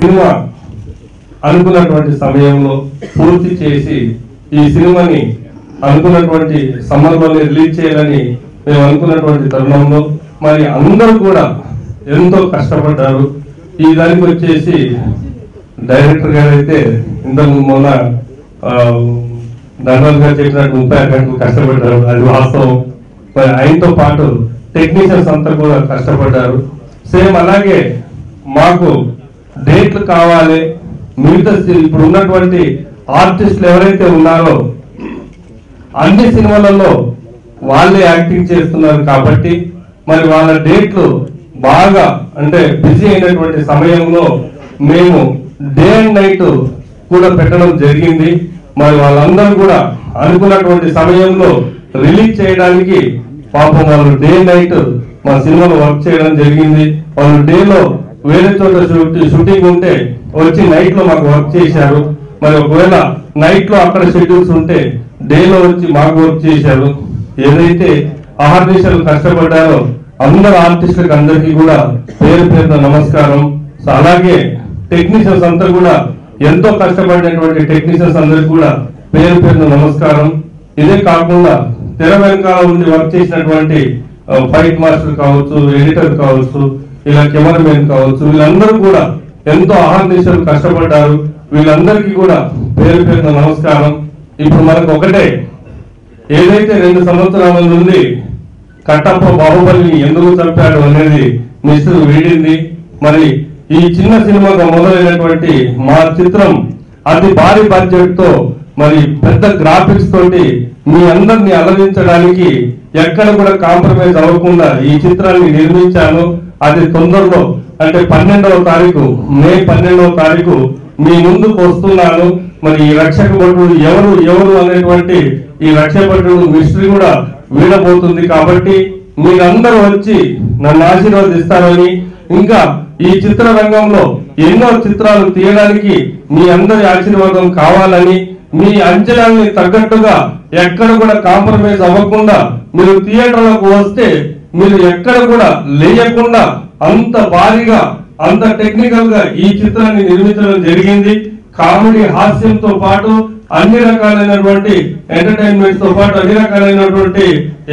Cinema అనుకున్నటువంటి సమయంలో పూర్తి చేసి ఈ సినిమాని అనుకున్నటువంటి సమ్మర్లోనే రిలీజ్ చేయాలని మేము అనుకున్నటువంటి తరుణంలో మరి అందరూ కూడా ఎంతో కష్టపడ్డారు. ఈ దానికి వచ్చేసి డైరెక్టర్ గారు అయితే ఇంతకు మొన్న ధర్మల్ గారు చెప్పినట్టు 30 గంటలు కష్టపడ్డారు, అది వాస్తవం. మరి ఆయనతో పాటు టెక్నీషియన్స్ అంతా కూడా కష్టపడ్డారు. సేమ్ అలాగే మాకు డేట్లు కావాలి, మిగతా ఇప్పుడు ఉన్నటువంటి ఆర్టిస్టులు ఎవరైతే ఉన్నారో అన్ని సినిమాలలో వాళ్ళే యాక్టింగ్ చేస్తున్నారు కాబట్టి మరి వాళ్ళ డేట్లు బాగా అంటే బిజీ అయినటువంటి సమయంలో మేము డే అండ్ నైట్ కూడా పెట్టడం జరిగింది. మరి వాళ్ళందరూ కూడా అనుకున్నటువంటి సమయంలో రిలీజ్ చేయడానికి పాపం వాళ్ళు డే నైట్ మా సినిమాలో వర్క్ చేయడం జరిగింది. వాళ్ళు డేలో వేరే చోట షూటింగ్ ఉంటే వచ్చి నైట్ లో మాకు వర్క్ చేశారు. మరి ఒకవేళ నైట్ లో అక్కడ షెడ్యూల్స్ ఉంటే డేలో వచ్చి మాకు వర్క్ చేశారు. ఏదైతే ఆర్టిస్టులు కష్టపడ్డారో అందరు ఆర్టిస్టులకు అందరికీ కూడా పేరు పేరున నమస్కారం. అలాగే టెక్నీషియన్స్ అంతా కూడా ఎంతో కష్టపడినటువంటి టెక్నీషియన్స్ అందరికి కూడా పేరు పేరున నమస్కారం. ఇదే కాకుండా తెర వెనకాల ఉండి వర్క్ చేసినటువంటి ఫైట్ మాస్టర్ కావచ్చు, ఎడిటర్ కావచ్చు, ఇలా కెమెరామెన్ కావచ్చు, వీళ్ళందరూ కూడా ఎంతో ఆర్టిస్టులు కష్టపడ్డారు. వీళ్ళందరికీ కూడా పేరు పేరున నమస్కారం. ఇప్పుడు మనకు ఒకటే, ఏదైతే 2 సంవత్సరాల నుండి కట్టప్ప బాహుబలిని ఎందుకు చంపాడు అనేది మిస్టర్ వీడింది. మరి ఈ చిన్న సినిమాగా మొదలైనటువంటి మా చిత్రం అతి భారీ బడ్జెట్ తో మరి పెద్ద గ్రాఫిక్స్ తోటి మీ అందరినీ అలరించడానికి ఎక్కడ కూడా కాంప్రమైజ్ అవ్వకుండా ఈ చిత్రాన్ని నిర్మించాను. అది తొందరలో అంటే 12వ తారీఖు మే 12వ తారీఖు మీ ముందుకు వస్తున్నాను. మరి ఈ రక్షక భటుడు ఎవరు అనేటువంటి ఈ రక్షక భటుడు మిస్టరీ కూడా వీడబోతుంది. కాబట్టి మీరందరూ వచ్చి నన్ను ఆశీర్వదిస్తారని, ఇంకా ఈ చిత్ర రంగంలో ఎన్నో చిత్రాలు తీయడానికి మీ అందరి ఆశీర్వాదం కావాలని, మీ అంచనాల్ని తగ్గట్టుగా ఎక్కడ కూడా కాంప్రమైజ్ అవ్వకుండా మీరు థియేటర్లకు వస్తే మీరు ఎక్కడ కూడా లేయకుండా అంత భారీగా అంత టెక్నికల్ గా ఈ చిత్రాన్ని నిర్మించడం జరిగింది. కామెడీ హాస్యంతో పాటు అన్ని రకాలైనటువంటి ఎంటర్టైన్మెంట్ తో పాటు అన్ని రకాలైనటువంటి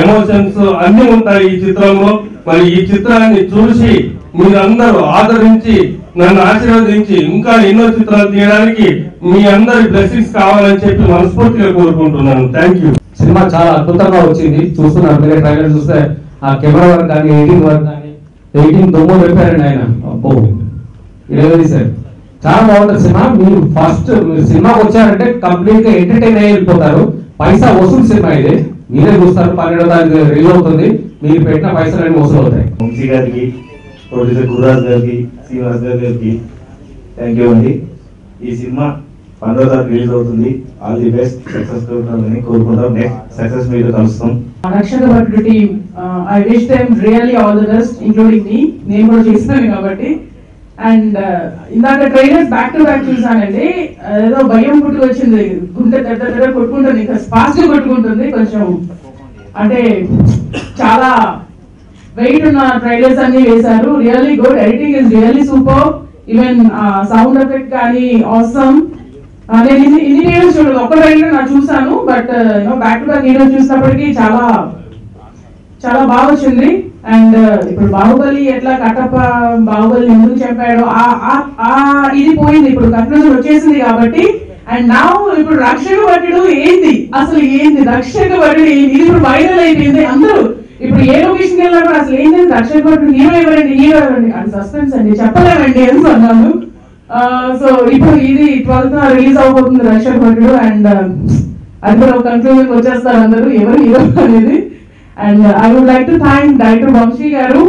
ఎమోషన్స్ అన్ని ఉంటాయి ఈ చిత్రంలో. మరి ఈ చిత్రాన్ని చూసి మీరందరూ ఆదరించి నన్ను ఆశీర్వదించి ఇంకా ఎన్నో చిత్రాలు తీయడానికి మీ అందరి బ్లెస్సింగ్స్ కావాలని చెప్పి మనస్ఫూర్తిగా కోరుకుంటున్నాను. Thank you. సినిమా చాలా అద్భుతంగా వచ్చింది. చూస్తున్నారు మీరే, ట్రైలర్ చూస్తే ఆ కెమెరా వర్క్ కానీ ఎడిటింగ్ దొమ్మ చెప్పారండి ఆయన. అబ్బో ఇరవై సార్ చాలా బాగుంటుంది సినిమా. మీరు ఫస్ట్ సినిమాకి వచ్చారంటే కంప్లీట్ గా ఎంటర్టైన్ అయ్యి వెళ్ళిపోతారు. పైసా వసూలు సినిమా ఇది, మీరే చూస్తారు. 12వ తారీఖు రిలీజ్ అవుతుంది. మీరు పెట్టిన పైసలన్నీ వసూలు అవుతాయి. వంశీ గారికి, ప్రొడ్యూసర్ గురురాజ్ గారికి, శ్రీనివాస్ గారికి థ్యాంక్ యూ అండి. ఈ సినిమా 12వ తారీఖు రిలీజ్ అవుతుంది. ఆల్ ది బెస్ట్, సక్సెస్ కోరుకుంటామని కోరుకుంటాం. నెక్స్ట్ సక్సెస్ మీతో కలుస్తాం. Rakshaka Bhatudu team, I wish them really all the best, including me. నేను కూడా చేస్తున్నాను కాబట్టి. అండ్ ఇందాక ట్రైలర్స్ బ్యాక్ టు బ్యాక్ చూసానండి. ఏదో భయం పుట్టుకు వచ్చింది, గుండె దగ్గర కొట్టుకుంటుంది, ఇంకా ఫాస్ట్ గా కొట్టుకుంటుంది. కొంచెం అంటే చాలా వెయిట్ ఉన్న ట్రైలర్స్ అన్ని వేశారు. Really good, editing is really super. Even sound effect కానీ ఆసమ్. నేను ఇన్ని వీడియోస్ చూడలేదు, ఒక్క ట్రైలర్ నాకు చూసాను. But back to back videos చూసినప్పటికీ చాలా చాలా బాగా వచ్చింది. అండ్ ఇప్పుడు బాహుబలి ఎట్లా కట్టప్ప బాహుబలి ఎందుకు చెప్పాడో ఇది పోయింది, ఇప్పుడు కన్క్లూజన్ వచ్చేసింది కాబట్టి. అండ్ నా ఇప్పుడు రక్షక భటుడు ఏంది, అసలు ఏంది రక్షక భటుడు ఏంది, ఇది ఇప్పుడు వైరల్ అయిపోయింది. అందరూ ఇప్పుడు ఏ లొకేషన్ వెళ్ళినా కూడా అసలు ఏంటి రక్షక భటుడు హీరో ఎవరండి అది సస్పెన్స్ అండి, చెప్పలేమండి అని అన్నాను. సో ఇప్పుడు ఇది 12th రిలీజ్ అవబోతుంది రక్షక భటుడు. అండ్ అది కూడా ఒక కన్క్లూజన్ వచ్చేస్తారు అందరూ ఎవరు హీరో అనేది. And I would like to thank Director Vamshi garu,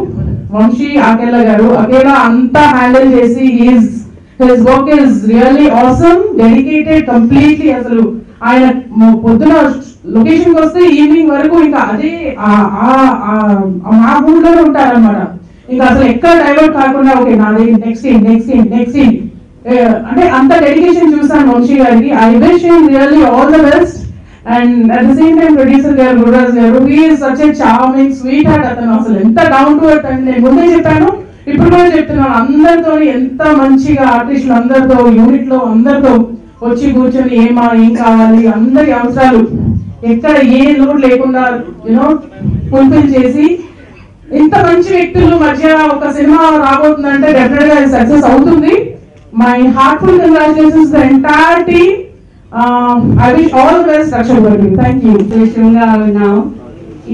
Vamshi Akela garu. Akela anta handle chesi, his work is really awesome, dedicated completely. Asalu ayana podduna location ki vaste evening varaku inka ade aa mood lo untaru annamata. Inka asalu ekkada divert kaakunda okay naade next scene ante anta dedication chusanu Vamshi gariki. I wish him really all the best. And at the same time, producer garu, Gururaj garu, he is such a charming, sweetheart. Atanu asalu enta down to earth ante nenu munde cheppanu. ఇప్పుడు కూడా చెప్తున్నాను, అందరితో ఎంత మంచిగా ఆర్టిస్టులు అందరితో unit లో అందరితో వచ్చి కూర్చొని ఏం కావాలి అందరి అవసరాలు ఎక్కడ ఏ లోడ్ లేకుండా ఫుల్ఫిల్ చేసి ఇంత మంచి వ్యక్తుల మధ్య ఒక సినిమా రాబోతుందంటే డెఫినెట్ గా సక్సెస్ అవుతుంది. My heartful congratulations the entire team. I wish all the best, Raksha Bharti. Thank you. Now,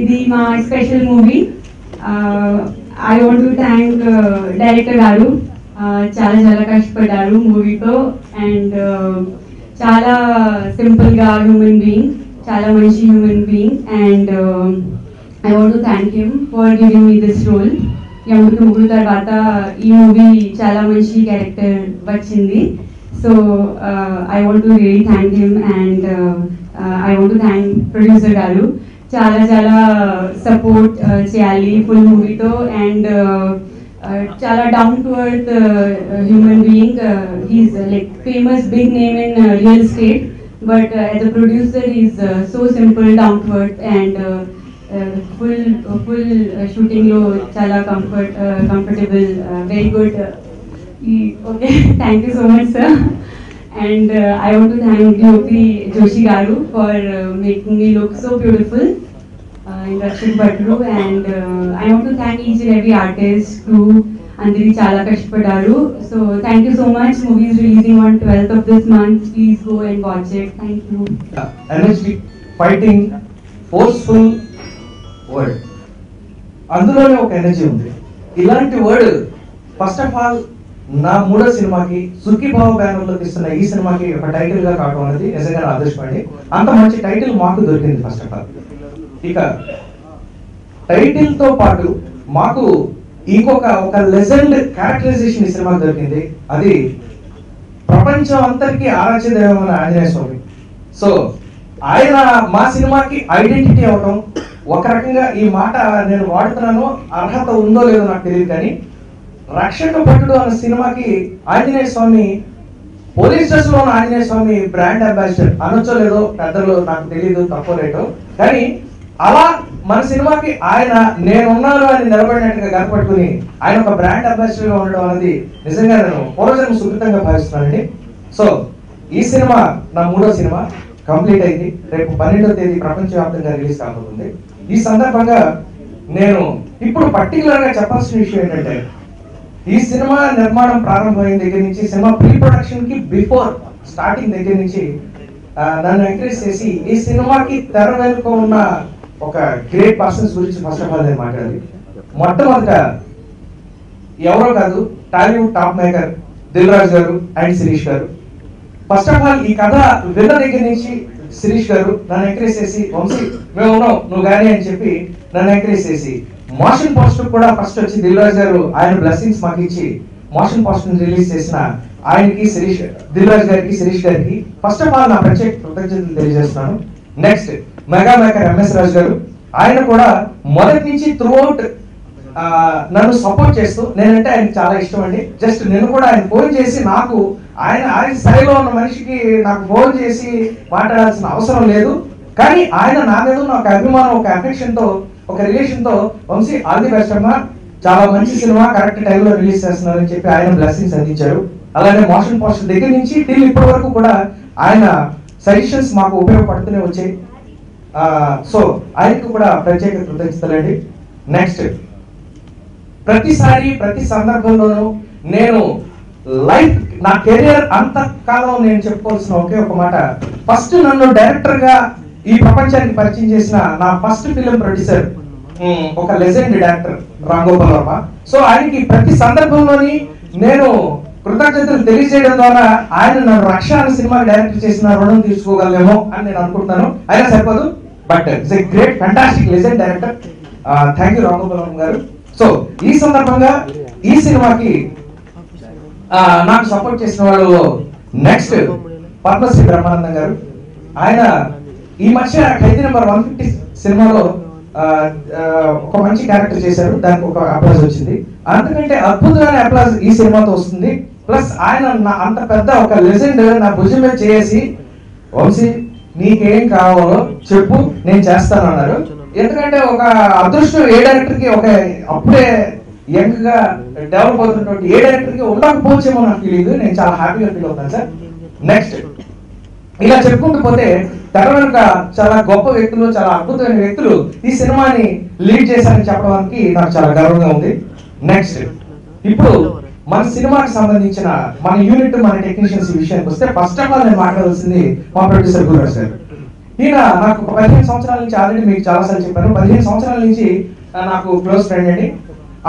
ఇది మా special movie. I want to thank director గారు. చాలా చాలా కష్టపడ్డారు మూవీతో అండ్ చాలా సింపుల్ గా హ్యూమన్ బీయింగ్, చాలా మంచి human being and I want to thank him for giving me this role. యముడికి ముగ్గురు తర్వాత ఈ మూవీ చాలా మంచి క్యారెక్టర్ వచ్చింది. So I want to really thank him and I want to thank producer garu. Chala chala support cheyali full movie to and chala down to earth human being. He's like famous big name in real estate, but as a producer he's so simple, down to earth and full shooting lo chala comfortable, very good. Okay, thank you so much, sir. And I want to thank DOP Joshi Garu for making me look so beautiful in Raksha Bharti. And I want to thank each and every artist, crew, Andri Chala Kashpadaru. So thank you so much. Movie is releasing on 12th of this month. Please go and watch it. Thank you. Energetic, fighting, forceful word. అందులోనే ఒక energy ఉంది. ఇలాంటి word first of all నా మూడో సినిమాకి Sukhibhava banner లో తీస్తున్న ఈ సినిమాకి ఒక టైటిల్ గా కావడం అనేది నిజంగా అదృష్టపడి అంత మంచి టైటిల్ మాకు దొరికింది. ఫస్ట్ ఆఫ్ ఆల్ ఇక టైటిల్ తో పాటు మాకు ఒక లెజెండ్ క్యారెక్టరైజేషన్ ఈ సినిమాకి దొరికింది. అది ప్రపంచం అంతరికి ఆరాధ్య దైవమైన ఆంజనేయ స్వామి. సో ఆయన మా సినిమాకి ఐడెంటిటీ అవడం, ఒక రకంగా ఈ మాట నేను వాడుతున్నాను, అర్హత ఉందో లేదో నాకు తెలియదు, కానీ రక్షక భటుడు అన్న సినిమాకి ఆంజనేయ స్వామి పోలీస్ డ్రెస్ లో ఉన్న ఆంజనేయ స్వామి బ్రాండ్ అంబాసిడర్ అనొచ్చో లేదో పెద్దలు నాకు తెలియదు, తప్పో లేటో, కానీ అలా మన సినిమాకి ఆయన నేనున్నాను అని నిలబడినట్టుగా కనపట్టుకుని ఆయన ఒక బ్రాండ్ అంబాసిడర్ గా ఉండడం అనేది నిజంగా నేను పూర్వజన్మ సుకృతంగా భావిస్తున్నానండి. సో ఈ సినిమా నా మూడో సినిమా కంప్లీట్ అయింది. రేపు 12వ తేదీ ప్రపంచవ్యాప్తంగా రిలీజ్ కాబోతుంది. ఈ సందర్భంగా నేను ఇప్పుడు పర్టికులర్ గా చెప్పాల్సిన విషయం ఏంటంటే, ఈ సినిమా నిర్మాణం ప్రారంభమైన దగ్గర నుంచి, సినిమా ప్రీ ప్రొడక్షన్ కి బిఫోర్ స్టార్టింగ్ దగ్గర నుంచి నన్ను ఎంకరేజ్ చేసి ఈ సినిమాకి తెర వెనుక ఉన్న ఒక గ్రేట్ పర్సన్స్ గురించి ఫస్ట్ ఆఫ్ ఆల్ నేను మాట్లాడాలి. మొట్టమొదట ఎవరో కాదు, Tollywood top maker Dil Raju గారు అండ్ శిరీష్ గారు. ఫస్ట్ ఆఫ్ ఆల్ ఈ కథ విన్న దగ్గర నుంచి శిరీష్ గారు నన్ను ఎంకరేజ్ చేసి, వంశీ మేము ఉన్నాం నువ్వు గానీ అని చెప్పి నన్ను ఎంకరేజ్ చేసి, మోషన్ పోస్టర్ కూడా ఫస్ట్ వచ్చి దిల్ రాజు గారు ఆయన బ్లెస్సింగ్స్ మాకు ఇచ్చి మోషన్ పోస్టర్ రిలీజ్ చేసిన ఆయనకి దిల్ రాజు గారికి, శిరీష్ గారికి ఫస్ట్ ఆఫ్ ఆల్ నా ప్రత్యేక కృతజ్ఞతలు తెలియజేస్తున్నాను. నెక్స్ట్ మెగా మేకర్ ఎంఎస్ రాజు గారు, ఆయన కూడా మొదటి నుంచి త్రూ అవుట్ నన్ను సపోర్ట్ చేస్తూ, నేనంటే ఆయనకి చాలా ఇష్టం అండి. జస్ట్ నేను కూడా ఆయన ఫోన్ చేసి నాకు ఆయన స్థాయిలో ఉన్న మనిషికి నాకు ఫోన్ చేసి మాట్లాడాల్సిన అవసరం లేదు, కానీ ఆయన నా మీద ఉన్న ఒక అభిమానం, ఒక అఫెక్షన్ తో, ఒక రిలేషన్ తో, వంశీ ఆల్ ది బెస్ట్ అమ్మా, చాలా మంచి సినిమా కరెక్ట్ టైంలో రిలీజ్ చేస్తున్నారని చెప్పి ఆయన బ్లెస్సింగ్స్ అందించారు. అలాగే మోషన్ పోస్టర్ దగ్గర నుంచి టిల్ ఇప్పటి వరకు కూడా ఆయన సజెషన్స్ మాకు ఉపయోగపడుతూనే వచ్చాయి. సో ఆయనకు కూడా ప్రత్యేక కృతజ్ఞతలండి. నెక్స్ట్ ప్రతిసారి ప్రతి సందర్భంలోనూ నేను లైఫ్ నా కెరియర్ అంత కాలం నేను చెప్పుకోవాల్సిన ఒకే ఒక మాట, ఫస్ట్ నన్ను డైరెక్టర్ గా ఈ ప్రపంచానికి పరిచయం చేసిన నా ఫస్ట్ ఫిలిం ప్రొడ్యూసర్ ఒక legend director Ram Gopal Varma. So ఆయనకి ప్రతి సందర్భంలోని నేను కృతజ్ఞతలు తెలియజేయడం ద్వారా ఆయన నన్ను రక్ష అనే సినిమా డైరెక్టర్ చేసిన రుణం తీసుకోగలమేమో అని నేను అనుకుంటున్నాను. అయినా సరిపోదు, but it's a great fantastic legend director. Thank you Ram Gopal Varma గారు. సో ఈ సందర్భంగా ఈ సినిమాకి నాకు సపోర్ట్ చేసిన వాళ్ళు నెక్స్ట్ పద్మశ్రీ బ్రహ్మానందం గారు. ఆయన ఈ మధ్య ఖైదీ నెంబర్ 150 సినిమాలో ఒక మంచి క్యారెక్టర్ చేశారు, దానికి ఒక అప్లాజ్ వచ్చింది. అంతకంటే అద్భుతమైన అప్లాజ్ ఈ సినిమాతో వస్తుంది. ప్లస్ ఆయన అంత పెద్ద ఒక లెజెండ్ నా భుజం మీద చేసి, వంశీ నీకేం కావాలో చెప్పు నేను చేస్తాను అన్నారు. ఎందుకంటే ఒక అదృష్టం ఏ డైరెక్టర్ కి ఒక అప్పుడే యంగ్ గా డెవలప్ అవుతున్నటువంటి ఏ డైరెక్టర్ కి ఉండకపోవచ్చేమో నాకు ఫీలింగ్. నేను చాలా హ్యాపీగా ఫీల్ అవుతాను సార్. నెక్స్ట్ ఇలా చెప్పుకుంటూ పోతే తెర వెనుక చాలా గొప్ప వ్యక్తులు, చాలా అద్భుతమైన వ్యక్తులు ఈ సినిమాని లీడ్ చేశారని చెప్పడానికి నాకు చాలా గర్వంగా ఉంది. నెక్స్ట్ ఇప్పుడు మన సినిమాకి సంబంధించిన మన యూనిట్, మన టెక్నీషియన్స్ విషయానికి వస్తే ఫస్ట్ ఆఫ్ ఆల్ నేను మాట్లాడాల్సింది మా ప్రొడ్యూసర్ గురురాజ్ గారు. ఈయన నాకు 15 సంవత్సరాల నుంచి, ఆల్రెడీ మీకు చాలాసార్లు చెప్పాను, 15 సంవత్సరాల నుంచి నాకు క్లోజ్ ఫ్రెండ్ అండి.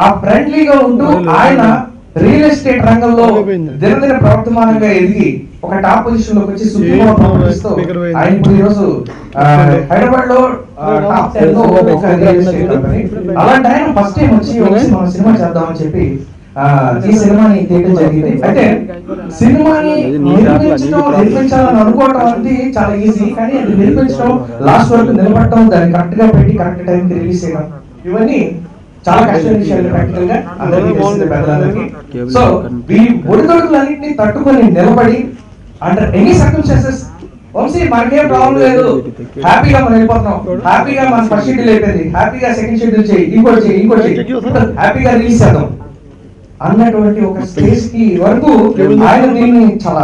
ఆ ఫ్రెండ్లీగా ఉంటూ ఆయన రియల్ ఎస్టేట్ రంగంలో దినదిన ప్రవర్తమానంగా ఎదిగి ఒక టాప్ పొజిషన్ లోకి వచ్చి సుప్రీం ప్రాపర్టీస్తో ఆయన ఇప్పుడు ఈరోజు హైదరాబాద్ లో టాప్ 10 లో ఒక రియల్ ఎస్టేట్ కంపెనీ. అలాంటి ఆయన ఫస్ట్ టైం వచ్చి మన సినిమా చేద్దామని చెప్పి ఈ సినిమాని తీయడం జరిగింది. అయితే సినిమాని నిర్మించాలని అనుకోవడం అనేది చాలా ఈజీ, కానీ అది నిర్మించడం, లాస్ట్ వరకు నిలబడటం, దాన్ని కరెక్ట్ గా పెట్టి కరెక్ట్ టైం కి రిలీజ్ చేయడం, ఇవన్నీ చాలా కష్టమైన విషయాలు ప్రాక్టికల్ గా అందరికీ తెలిసిందే పెద్దలందరికీ. సో ఈ ఒడిదొడుకులన్నింటినీ తట్టుకొని నిలబడి అండర్ ఎనీ సర్కమ్స్టాన్సెస్ వంశీ మనకేం ప్రాబ్లం లేదు, హ్యాపీగా మనం వెళ్ళిపోతున్నాం, హ్యాపీగా మన ఫస్ట్ షెడ్యూల్ అయిపోయింది, హ్యాపీగా సెకండ్ షెడ్యూల్ చేయి, ఇంకోటి హ్యాపీగా రిలీజ్ చేద్దాం అన్నటువంటి ఒక స్టేజ్ కి వరకు ఆయన దీన్ని చాలా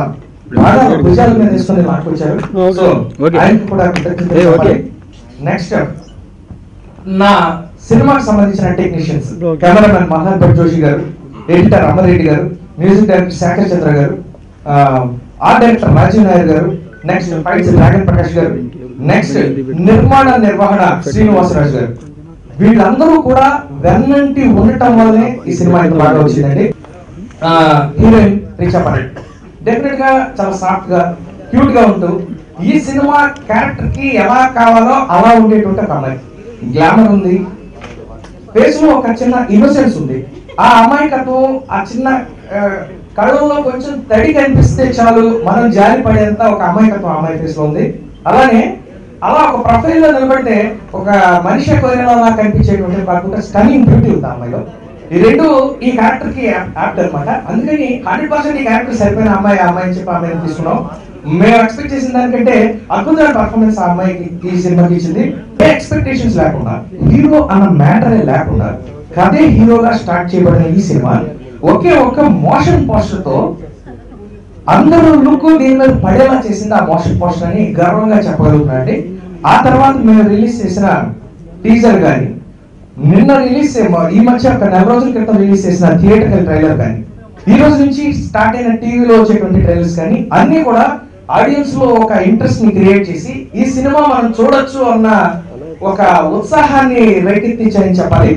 బాగా భుజాల మీద తీసుకొని మాట్లాడుకొచ్చారు. సో ఆయనకు కూడా కృతజ్ఞతలు. నెక్స్ట్ నా సినిమాకి సంబంధించిన టెక్నీషియన్స్, కెమెరామెన్ మహాన్భట్ జోషి గారు, ఎడిటర్ అమర్రెడ్డి గారు, మ్యూజిక్ డైరెక్టర్ శేఖర్ చంద్ర గారు, ఆర్ట్ డైరెక్టర్ రాజీవ్ నాయర్ గారు, నెక్స్ట్ ఫైట్స్ డ్రాగన్ ప్రకాష్ గారు, నెక్స్ట్ నిర్మాణ నిర్వహణ శ్రీనివాసరాజు గారు, వీళ్ళందరూ కూడా వెన్నంటి ఉండటం వల్లనే ఈ సినిమా ఇంత బాగా వచ్చిందండి. హీరోయిన్ రిచా పటేల్ డెఫినెట్ గా చాలా సాఫ్ట్ గా, క్యూట్ గా ఉంటూ ఈ సినిమా క్యారెక్టర్ కి ఎలా కావాలో అలా ఉండేటువంటి ఒక అమ్మాయి. గ్లామర్ ఉంది, ఫేస్ లో ఒక చిన్న ఇన్నోసెన్స్ ఉంది, ఆ అమాయకత్వం, ఆ చిన్న కళ్ళల్లో కొంచెం తడి కనిపిస్తే చాలు మనం జారి పడేంత ఒక అమాయకత్వం అమ్మాయి ఫేస్ లో ఉంది. అలానే అలా ఒక ప్రొఫైల్ లో నిలబడితే ఒక మనిషి కోరినలా కనిపించేటువంటి కాకుండా స్టన్నింగ్ బ్యూటీ ఉంది ఆ అమ్మాయిలో. ఈ రెండు ఈ క్యారెక్టర్ కి యాప్ట్ అనమాట. అందుకని 100% ఈ క్యారెక్టర్ సరిపోయిన అమ్మాయి అని చెప్పి అమ్మాయిని తీసుకున్నాం. మేము ఎక్స్పెక్ట్ చేసిన దానికంటే అద్భుతమైన పర్ఫార్మెన్స్ ఆ అమ్మాయికి ఈ సినిమాకి ఇచ్చింది. ఏ ఎక్స్పెక్టేషన్స్ లేకుండా, హీరో అన్న మ్యాటర్ లేకుండా కథే హీరోగా స్టార్ట్ చేయబడిన ఈ సినిమా ఒకే ఒక్క మోషన్ పోస్టర్ తో అందరూ లుక్ దీని మీద పడేలా చేసింది ఆ మోషన్ పోస్టర్ అని గర్వంగా చెప్పగలుగుతున్నాండి. ఆ తర్వాత మేము రిలీజ్ చేసిన టీజర్ కానీ, నిన్న రిలీజ్ ఈ మధ్య ఒక 4 రోజుల క్రితం రిలీజ్ చేసిన థియేటర్కల్ ట్రైలర్ కానీ, ఈ రోజు నుంచి స్టార్ట్ అయిన టీవీలో వచ్చేటువంటి ట్రైలర్స్ కానీ అన్ని కూడా ఆడియన్స్ లో ఒక ఇంట్రెస్ట్ ని క్రియేట్ చేసి ఈ సినిమా మనం చూడొచ్చు అన్న ఒక ఉత్సాహాన్ని రేకెత్తించాయని చెప్పాలి.